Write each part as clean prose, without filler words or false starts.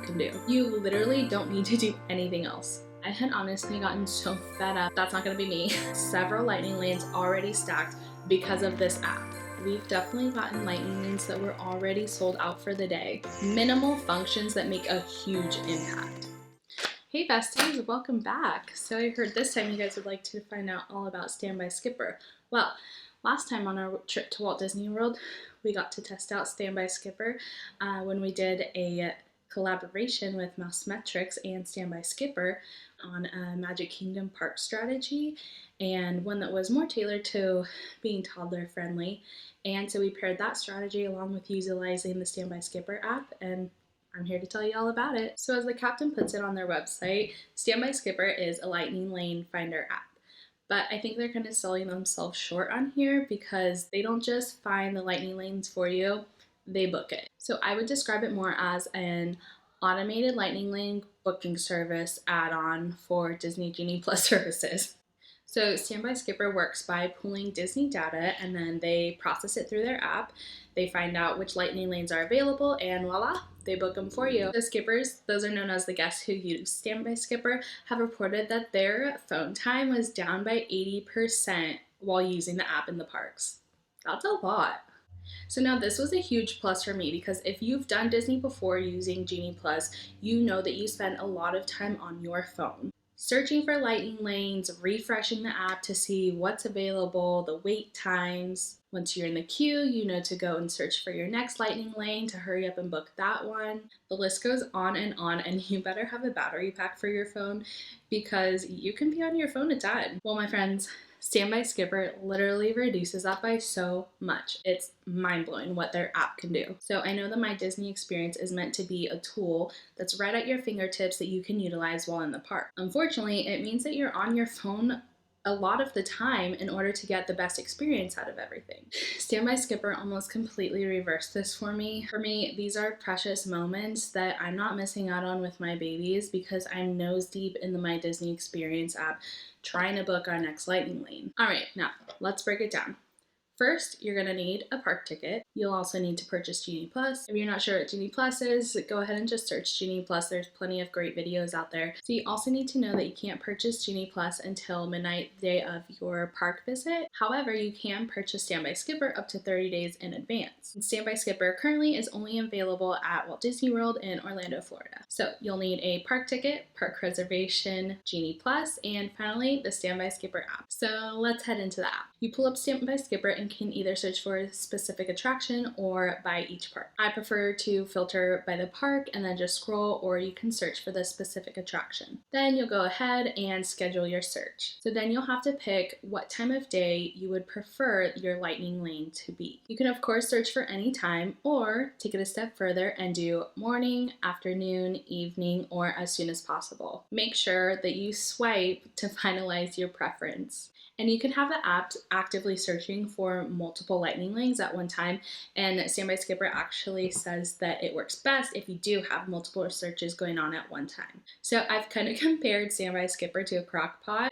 can do. You literally don't need to do anything else. I had honestly gotten so fed up. That's not gonna be me. Several lightning lanes already stacked because of this app. We've definitely gotten lightning lanes that were already sold out for the day. Minimal functions that make a huge impact. Hey besties, welcome back. So I heard this time you guys would like to find out all about Standby Skipper. Well, last time on our trip to Walt Disney World, we got to test out Standby Skipper when we did a collaboration with Mousemetrics and Standby Skipper on a Magic Kingdom park strategy, and one that was more tailored to being toddler friendly. And so we paired that strategy along with utilizing the Standby Skipper app, and I'm here to tell you all about it. So as the captain puts it on their website, Standby Skipper is a lightning lane finder app. But I think they're kind of selling themselves short on here because they don't just find the lightning lanes for you, they book it. So I would describe it more as an automated lightning lane booking service add-on for Disney Genie Plus services. So Standby Skipper works by pulling Disney data and then they process it through their app. They find out which lightning lanes are available and voila, they book them for you. The skippers, those are known as the guests who use Standby Skipper, have reported that their phone time was down by 80% while using the app in the parks. That's a lot. So now this was a huge plus for me because if you've done Disney before using Genie Plus, you know that you spend a lot of time on your phone, searching for lightning lanes, refreshing the app to see what's available, the wait times. Once you're in the queue, you know to go and search for your next lightning lane to hurry up and book that one. The list goes on, and you better have a battery pack for your phone because you can be on your phone a ton. Well, my friends, Standby Skipper literally reduces that by so much. It's mind-blowing what their app can do. So I know that my Disney experience is meant to be a tool that's right at your fingertips that you can utilize while in the park. Unfortunately, it means that you're on your phone a lot of the time in order to get the best experience out of everything. Standby Skipper almost completely reversed this for me. For me, these are precious moments that I'm not missing out on with my babies because I'm nose deep in the My Disney Experience app trying to book our next lightning lane. All right, now let's break it down. First, you're gonna need a park ticket. You'll also need to purchase Genie Plus. If you're not sure what Genie Plus is, go ahead and just search Genie Plus. There's plenty of great videos out there. So you also need to know that you can't purchase Genie Plus until midnight the day of your park visit. However, you can purchase Standby Skipper up to 30 days in advance. And Standby Skipper currently is only available at Walt Disney World in Orlando, Florida. So you'll need a park ticket, park reservation, Genie Plus, and finally the Standby Skipper app. So let's head into the app. You pull up Standby Skipper and can either search for a specific attraction or by each park. I prefer to filter by the park and then just scroll, or you can search for the specific attraction. Then you'll go ahead and schedule your search. So then you'll have to pick what time of day you would prefer your lightning lane to be. You can of course search for any time or take it a step further and do morning, afternoon, evening, or as soon as possible. Make sure that you swipe to finalize your preference. And you can have the app actively searching for multiple lightning lanes at one time. And Standby Skipper actually says that it works best if you do have multiple searches going on at one time. So I've kind of compared Standby Skipper to a crock pot.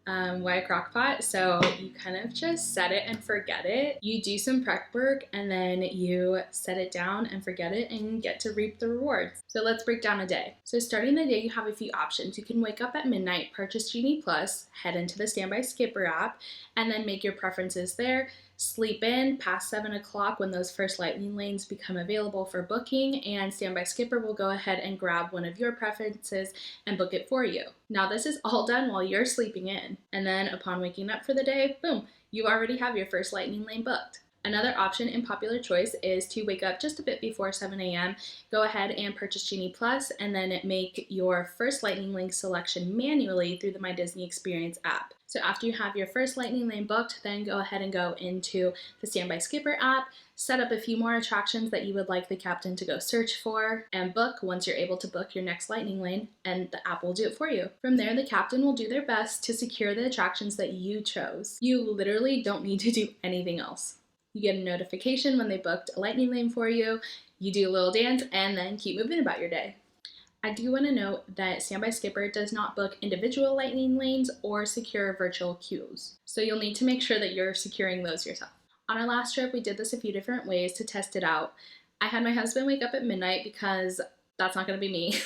Why a crock pot? So you kind of just set it and forget it. You do some prep work and then you set it down and forget it and get to reap the rewards. So let's break down a day. So starting the day, you have a few options. You can wake up at midnight, purchase Genie Plus, head into the Standby Skipper app, and then make your preferences there. Sleep in past 7 o'clock when those first lightning lanes become available for booking, and Standby Skipper will go ahead and grab one of your preferences and book it for you. Now this is all done while you're sleeping in, and then upon waking up for the day, boom, you already have your first lightning lane booked. Another option in popular choice is to wake up just a bit before 7 a.m., go ahead and purchase Genie Plus, and then make your first lightning lane selection manually through the My Disney Experience app. So after you have your first lightning lane booked, then go ahead and go into the Standby Skipper app, set up a few more attractions that you would like the captain to go search for, and book once you're able to book your next lightning lane, and the app will do it for you. From there, the captain will do their best to secure the attractions that you chose. You literally don't need to do anything else. You get a notification when they booked a lightning lane for you, you do a little dance, and then keep moving about your day. I do want to note that Standby Skipper does not book individual lightning lanes or secure virtual queues, so you'll need to make sure that you're securing those yourself. On our last trip, we did this a few different ways to test it out. I had my husband wake up at midnight because That's not going to be me.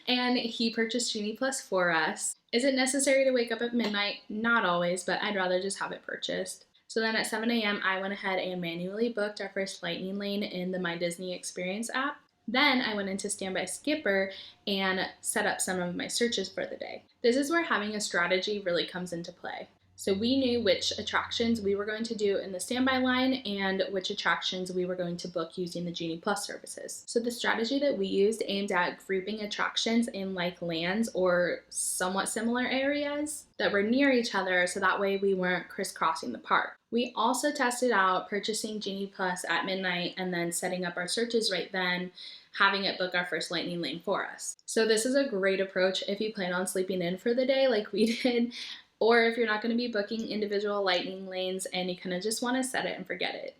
And he purchased Genie Plus for us. Is it necessary to wake up at midnight? Not always, but I'd rather just have it purchased. So then at 7 a.m., I went ahead and manually booked our first lightning lane in the My Disney Experience app. Then I went into Standby Skipper and set up some of my searches for the day. This is where having a strategy really comes into play. So we knew which attractions we were going to do in the standby line and which attractions we were going to book using the Genie Plus services. So the strategy that we used aimed at grouping attractions in like lands or somewhat similar areas that were near each other, so that way we weren't crisscrossing the park. We also tested out purchasing Genie Plus at midnight and then setting up our searches right then, having it book our first lightning lane for us. So this is a great approach if you plan on sleeping in for the day like we did, or if you're not going to be booking individual lightning lanes and you kind of just want to set it and forget it.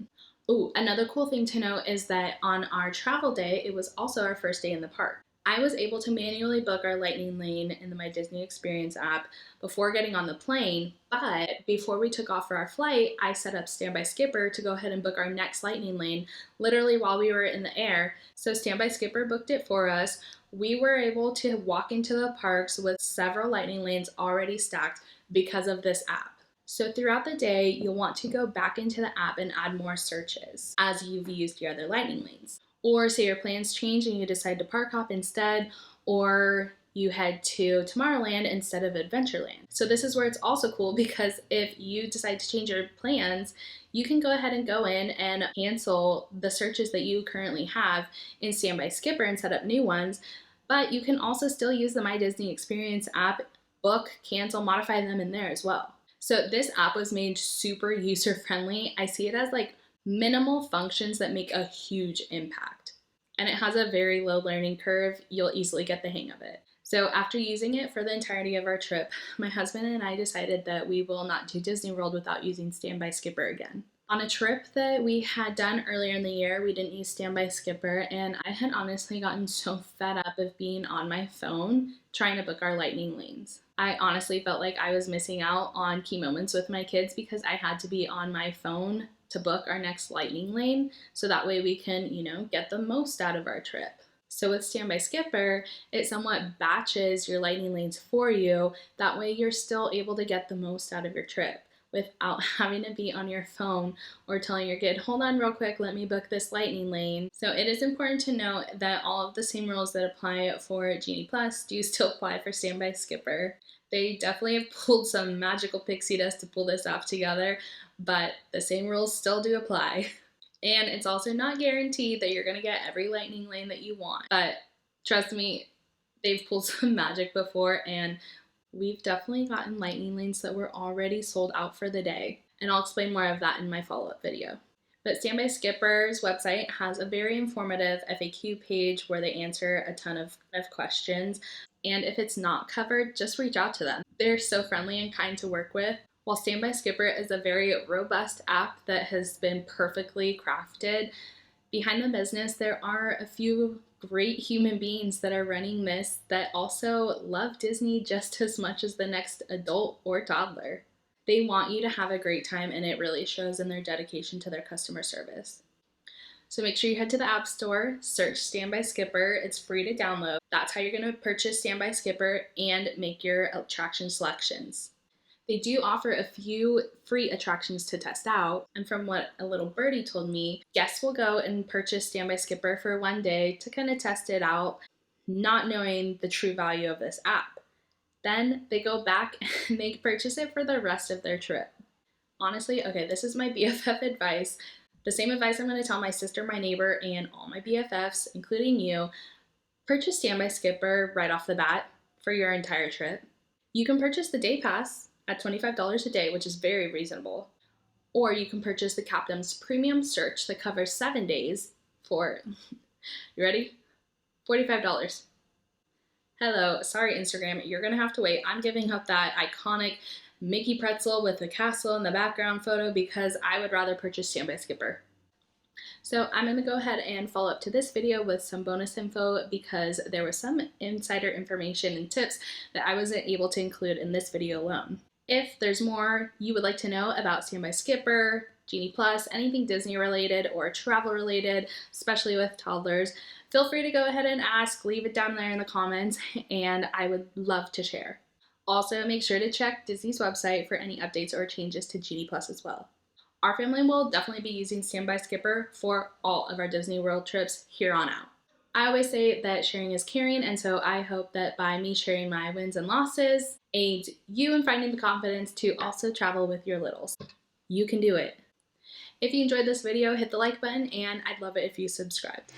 Ooh, another cool thing to note is that on our travel day, it was also our first day in the park. I was able to manually book our lightning lane in the My Disney Experience app before getting on the plane, but before we took off for our flight, I set up Standby Skipper to go ahead and book our next lightning lane literally while we were in the air. So Standby Skipper booked it for us. We were able to walk into the parks with several lightning lanes already stacked because of this app. So throughout the day, you'll want to go back into the app and add more searches as you've used your other lightning lanes. Or say your plans change and you decide to park hop instead, or you head to Tomorrowland instead of Adventureland. So this is where it's also cool because if you decide to change your plans, you can go ahead and go in and cancel the searches that you currently have in Standby Skipper and set up new ones, but you can also still use the My Disney Experience app, book, cancel, modify them in there as well. So this app was made super user-friendly. I see it as like minimal functions that make a huge impact. And it has a very low learning curve. You'll easily get the hang of it. So after using it for the entirety of our trip, my husband and I decided that we will not do Disney World without using Standby Skipper again. On a trip that we had done earlier in the year, we didn't use Standby Skipper, and I had honestly gotten so fed up of being on my phone trying to book our lightning lanes. I honestly felt like I was missing out on key moments with my kids because I had to be on my phone to book our next lightning lane, so that way we can, get the most out of our trip. So with Standby Skipper, it somewhat batches your lightning lanes for you. That way you're still able to get the most out of your trip without having to be on your phone or telling your kid, hold on real quick, let me book this lightning lane. So it is important to note that all of the same rules that apply for Genie Plus do still apply for Standby Skipper. They definitely have pulled some magical pixie dust to pull this app together, but the same rules still do apply. And it's also not guaranteed that you're going to get every lightning lane that you want. But trust me, they've pulled some magic before, and we've definitely gotten lightning lanes that were already sold out for the day. And I'll explain more of that in my follow-up video. But Standby Skipper's website has a very informative FAQ page where they answer a ton of questions. And if it's not covered, just reach out to them. They're so friendly and kind to work with. While Standby Skipper is a very robust app that has been perfectly crafted, behind the business, there are a few great human beings that are running this that also love Disney just as much as the next adult or toddler. They want you to have a great time, and it really shows in their dedication to their customer service. So make sure you head to the App Store, search Standby Skipper. It's free to download. That's how you're going to purchase Standby Skipper and make your attraction selections. They do offer a few free attractions to test out, and from what a little birdie told me, guests will go and purchase Standby Skipper for one day to kind of test it out, not knowing the true value of this app. Then they go back and they purchase it for the rest of their trip. Honestly, okay, this is my BFF advice. The same advice I'm going to tell my sister, my neighbor, and all my BFFs, including you. Purchase Standby Skipper right off the bat for your entire trip. You can purchase the day pass at $25 a day, which is very reasonable. Or you can purchase the Captain's Premium Search that covers 7 days for, you ready? $45. Hello, sorry Instagram, you're gonna have to wait. I'm giving up that iconic Mickey pretzel with the castle in the background photo because I would rather purchase Standby Skipper. So I'm going to go ahead and follow up to this video with some bonus info because there was some insider information and tips that I wasn't able to include in this video alone. If there's more you would like to know about Standby Skipper, Genie Plus, anything Disney related or travel related, especially with toddlers, feel free to go ahead and ask, leave it down there in the comments, and I would love to share. Also, make sure to check Disney's website for any updates or changes to Genie Plus as well. Our family will definitely be using Standby Skipper for all of our Disney World trips here on out. I always say that sharing is caring, and so I hope that by me sharing my wins and losses, aids you in finding the confidence to also travel with your littles. You can do it. If you enjoyed this video, hit the like button, and I'd love it if you subscribed.